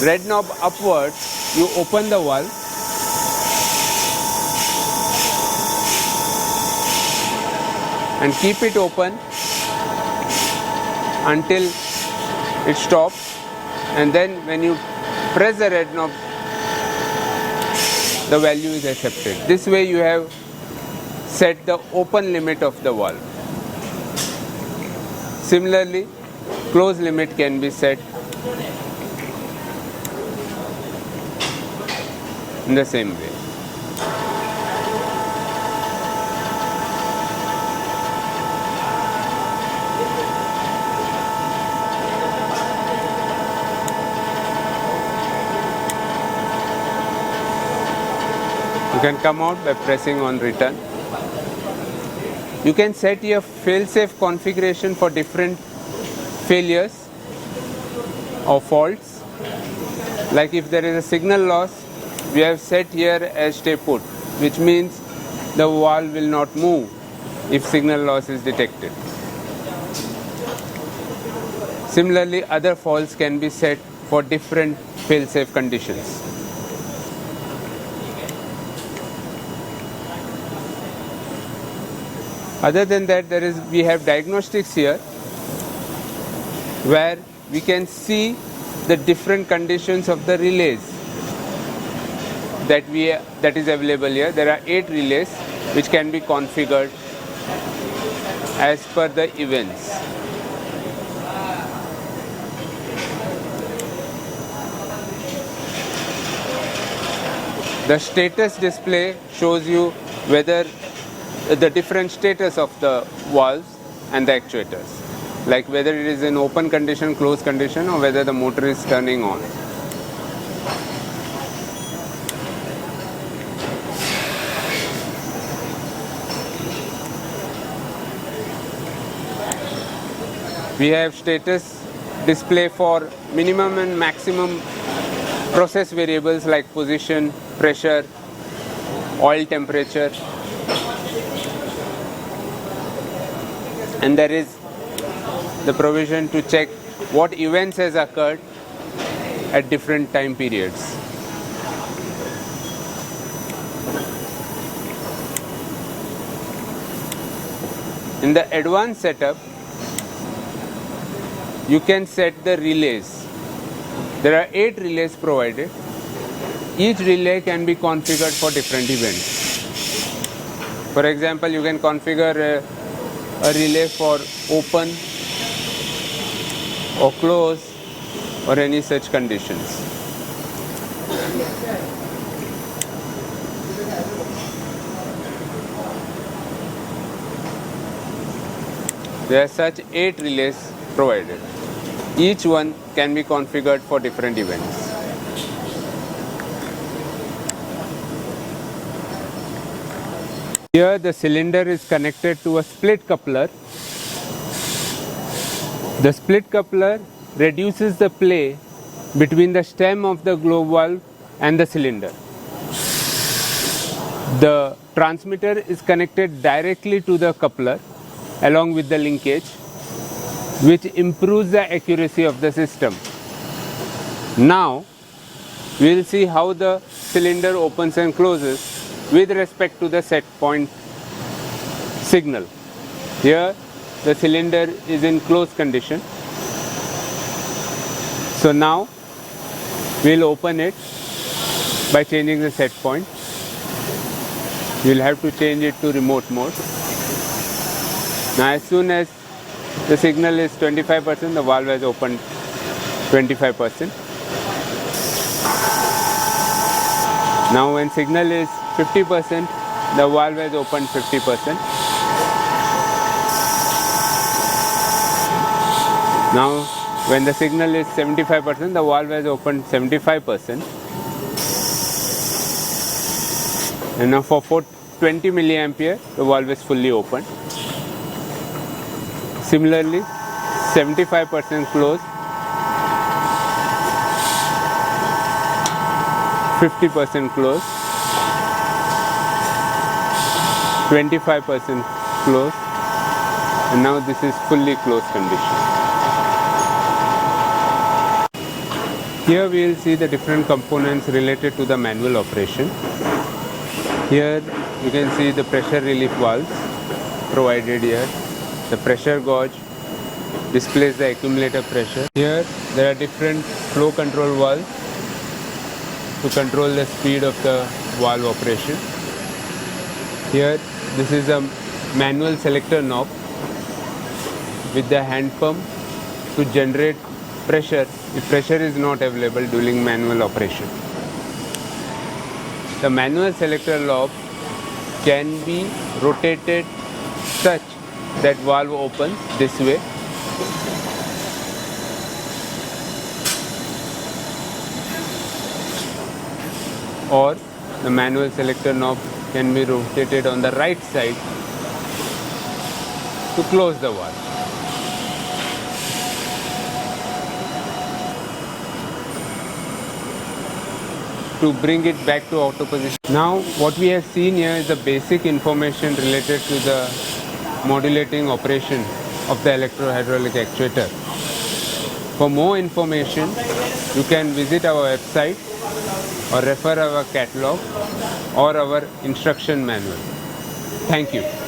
red knob upwards, you open the valve and keep it open until it stops, and then when you press the red knob, the value is accepted. This way you have set the open limit of the valve. Similarly, close limit can be set in the same way. You can come out by pressing on return. You can set your fail-safe configuration for different failures or faults. Like if there is a signal loss, we have set here as stay put, which means the valve will not move if signal loss is detected. Similarly, other faults can be set for different fail-safe conditions. Other than that, we have diagnostics here where we can see the different conditions of the relays that is available here. There are 8 relays which can be configured as per the events. The status display shows you whether the different status of the valves and the actuators, like whether it is in open condition, closed condition, or whether the motor is turning on. We have status display for minimum and maximum process variables like position, pressure, oil temperature. And there is the provision to check what events has occurred at different time periods. In the advanced setup, you can set the relays. There are 8 relays provided. Each relay can be configured for different events. For example, you can configure a relay for open or close or any such conditions. There are such 8 relays provided. Each one can be configured for different events. Here the cylinder is connected to a split coupler. The split coupler reduces the play between the stem of the globe valve and the cylinder. The transmitter is connected directly to the coupler along with the linkage, which improves the accuracy of the system. Now we will see how the cylinder opens and closes with respect to the set point signal. Here the cylinder is in closed condition. So now we will open it by changing the set point. You will have to change it to remote mode. Now as soon as the signal is 25%, the valve has opened 25%. Now when signal is 50%, the valve has opened 50%. Now when the signal is 75%, the valve has opened 75%. And now for 20 milliampere, the valve is fully opened. Similarly, 75% closed, 50% closed, 25% closed, and now this is fully closed condition. Here we will see the different components related to the manual operation. Here you can see the pressure relief valves provided here. The pressure gauge displays the accumulator pressure. Here there are different flow control valves to control the speed of the valve operation. Here this is a manual selector knob with the hand pump to generate pressure if pressure is not available during manual operation. The manual selector knob can be rotated such that valve opens this way. Or the manual selector knob can be rotated on the right side to close the valve. To bring it back to auto position. Now what we have seen here is the basic information related to the modulating operation of the electro-hydraulic actuator. For more information, you can visit our website or refer our catalog or our instruction manual. Thank you.